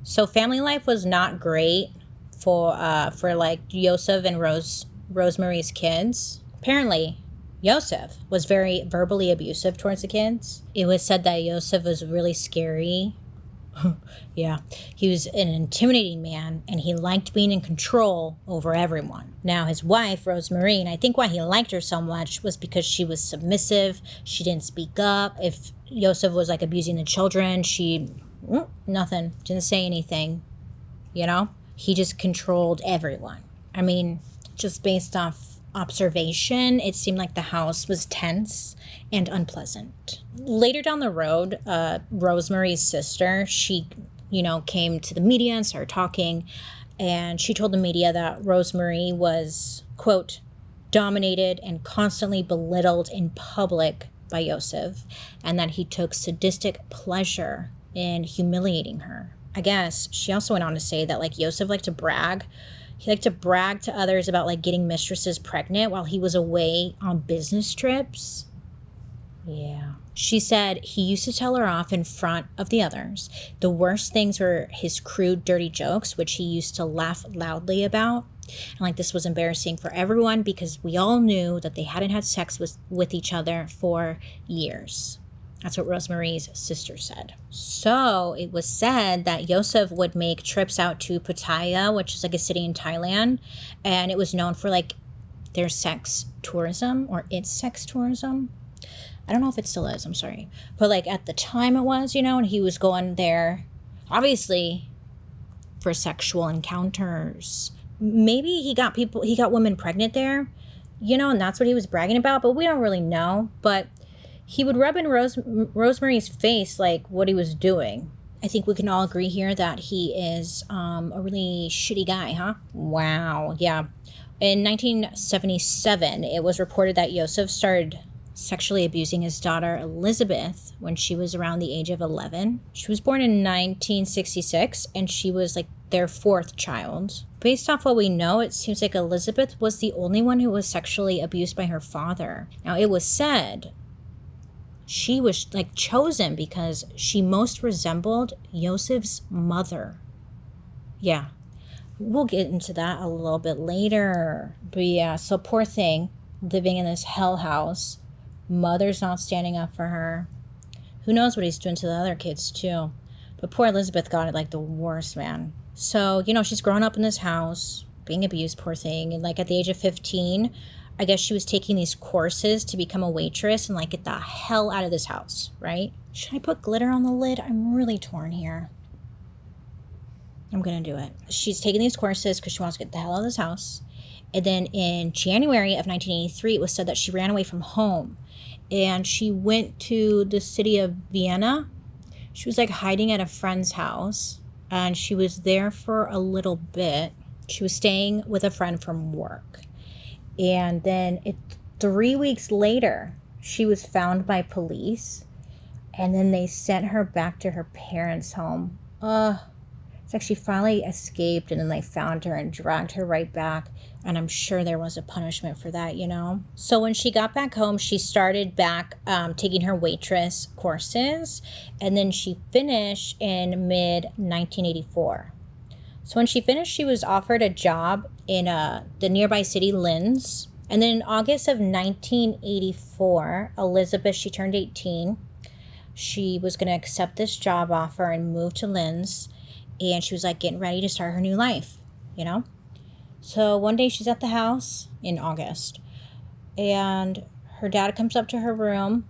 So family life was not great for like Josef and Rosemary's kids. Apparently, Josef was very verbally abusive towards the kids. It was said that Josef was really scary. Yeah, he was an intimidating man, and he liked being in control over everyone. Now, his wife, Rosemary, and I think why he liked her so much was because she was submissive. She didn't speak up. If Josef was like abusing the children, she, nothing, didn't say anything, you know? He just controlled everyone. I mean, just based off observation, it seemed like the house was tense and unpleasant. Later down the road, Rosemary's sister, she, came to the media and started talking, and she told the media that Rosemary was, quote, dominated and constantly belittled in public by Josef, and that he took sadistic pleasure in humiliating her. I guess she also went on to say that, like, Josef liked to brag. He liked to brag to others about, like, getting mistresses pregnant while he was away on business trips. Yeah. She said he used to tell her off in front of the others. The worst things were his crude, dirty jokes, which he used to laugh loudly about. And, like, this was embarrassing for everyone because we all knew that they hadn't had sex with each other for years. That's what Rosemary's sister said. So it was said that Josef would make trips out to Pattaya, which is like a city in Thailand, and it was known for like their sex tourism or its sex tourism. I don't know if it still is, I'm sorry. But like at the time it was, and he was going there, obviously, for sexual encounters. Maybe he got women pregnant there, and that's what he was bragging about, but we don't really know. But he would rub in Rosemary's face like what he was doing. I think we can all agree here that he is a really shitty guy, huh? Wow, yeah. In 1977, it was reported that Josef started sexually abusing his daughter Elizabeth when she was around the age of 11. She was born in 1966, and she was like their fourth child. Based off what we know, it seems like Elizabeth was the only one who was sexually abused by her father. Now, it was said she was like chosen because she most resembled Josef's mother. Yeah, we'll get into that a little bit later. But yeah, so poor thing, living in this hell house. Mother's not standing up for her. Who knows what he's doing to the other kids too. But poor Elizabeth got it like the worst, man. So, she's growing up in this house, being abused, poor thing. And like at the age of 15, I guess she was taking these courses to become a waitress and like get the hell out of this house, right? Should I put glitter on the lid? I'm really torn here. I'm going to do it. She's taking these courses because she wants to get the hell out of this house. And then in January of 1983, it was said that she ran away from home. And she went to the city of Vienna. She was like hiding at a friend's house. And she was there for a little bit. She was staying with a friend from work. And then 3 weeks later, she was found by police. And then they sent her back to her parents' home. It's like she finally escaped, and then they found her and dragged her right back. And I'm sure there was a punishment for that, So when she got back home, she started back taking her waitress courses. And then she finished in mid-1984. So when she finished, she was offered a job in the nearby city, Linz. And then in August of 1984, Elizabeth, she turned 18. She was going to accept this job offer and move to Linz. And she was like getting ready to start her new life, So one day she's at the house in August. And her dad comes up to her room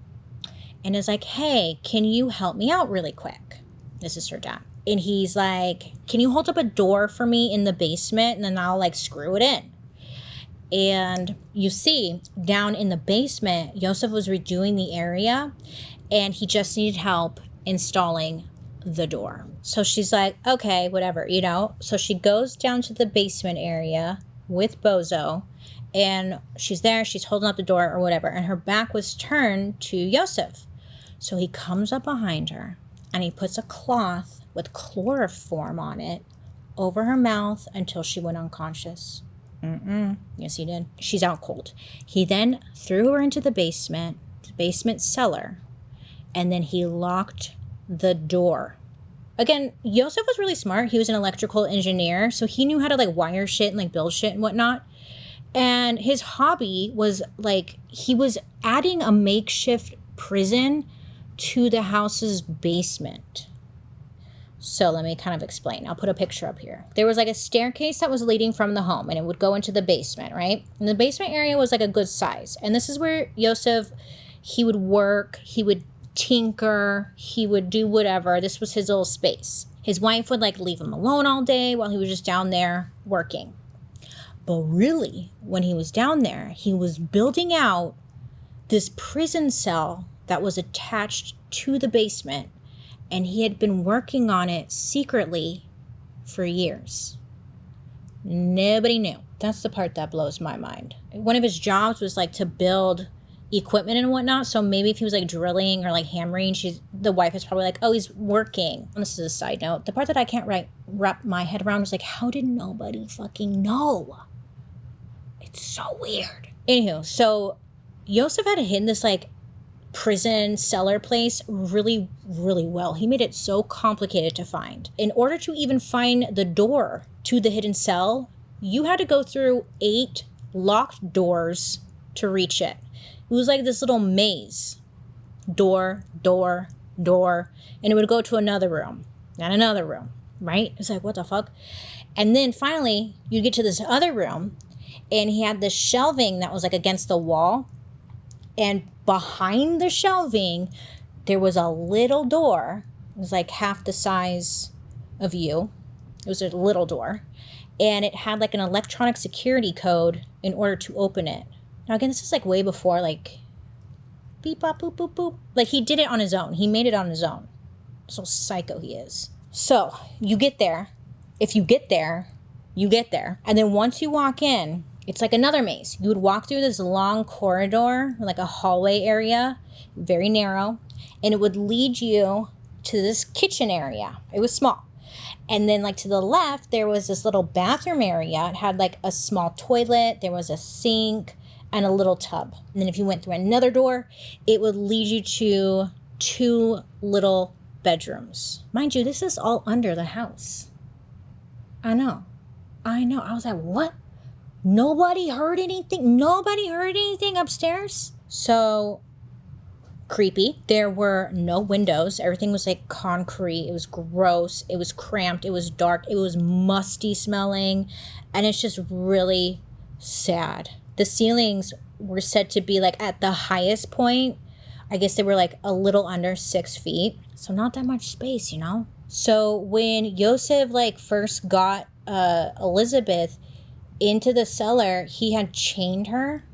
and is like, hey, can you help me out really quick? This is her dad. And he's like, can you hold up a door for me in the basement? And then I'll like screw it in. And you see, down in the basement, Josef was redoing the area and he just needed help installing the door. So she's like, okay, whatever, So she goes down to the basement area with Bozo and she's there, she's holding up the door or whatever. And her back was turned to Josef. So he comes up behind her and he puts a cloth with chloroform on it over her mouth until she went unconscious. Yes, he did. She's out cold. He then threw her into the basement cellar, and then he locked the door Again, Josef was really smart. He was an electrical engineer, so he knew how to like wire shit and like build shit and whatnot. And his hobby was like, he was adding a makeshift prison to the house's basement. So let me kind of explain. I'll put a picture up here. There was like a staircase that was leading from the home, and it would go into the basement, right? And the basement area was like a good size. And this is where Josef, he would work, he would tinker, he would do whatever. This was his little space. His wife would like leave him alone all day while he was just down there working. But really, when he was down there, he was building out this prison cell that was attached to the basement, and he had been working on it secretly for years. Nobody knew. That's the part that blows my mind. One of his jobs was like to build equipment and whatnot, so maybe if he was like drilling or like hammering, the wife is probably like, oh, he's working. And this is a side note. The part that I can't wrap my head around was like, how did nobody fucking know? It's so weird. Anywho, so Josef had hidden this like prison cellar place really, really well. He made it so complicated to find. In order to even find the door to the hidden cell, you had to go through 8 locked doors to reach it. It was like this little maze. Door, door, door. And it would go to another room and another room, right? It's like, what the fuck? And then finally, you get to this other room, and he had this shelving that was like against the wall. And behind the shelving, there was a little door. It was like half the size of you. It was a little door. And it had like an electronic security code in order to open it. Now, again, this is like way before like beep, bop, boop, boop, boop. Like he did it on his own. He made it on his own. So psycho he is. So you get there. If you get there, you get there. And then once you walk in, it's like another maze. You would walk through this long corridor, like a hallway area, very narrow, and it would lead you to this kitchen area. It was small. And then like to the left, there was this little bathroom area. It had like a small toilet. There was a sink and a little tub. And then if you went through another door, it would lead you to 2 little bedrooms. Mind you, this is all under the house. I know. I was like, what? Nobody heard anything? Nobody heard anything upstairs? So creepy. There were no windows. Everything was like concrete. It was gross. It was cramped. It was dark. It was musty smelling. And it's just really sad. The ceilings were said to be like at the highest point. I guess they were like a little under 6 feet. So not that much space, you know? So when Josef like first got Elizabeth into the cellar, he had chained her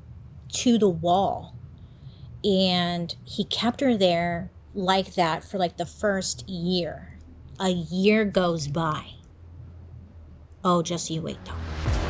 to the wall, and he kept her there like that for like the first year. A year goes by. Oh, just you wait though.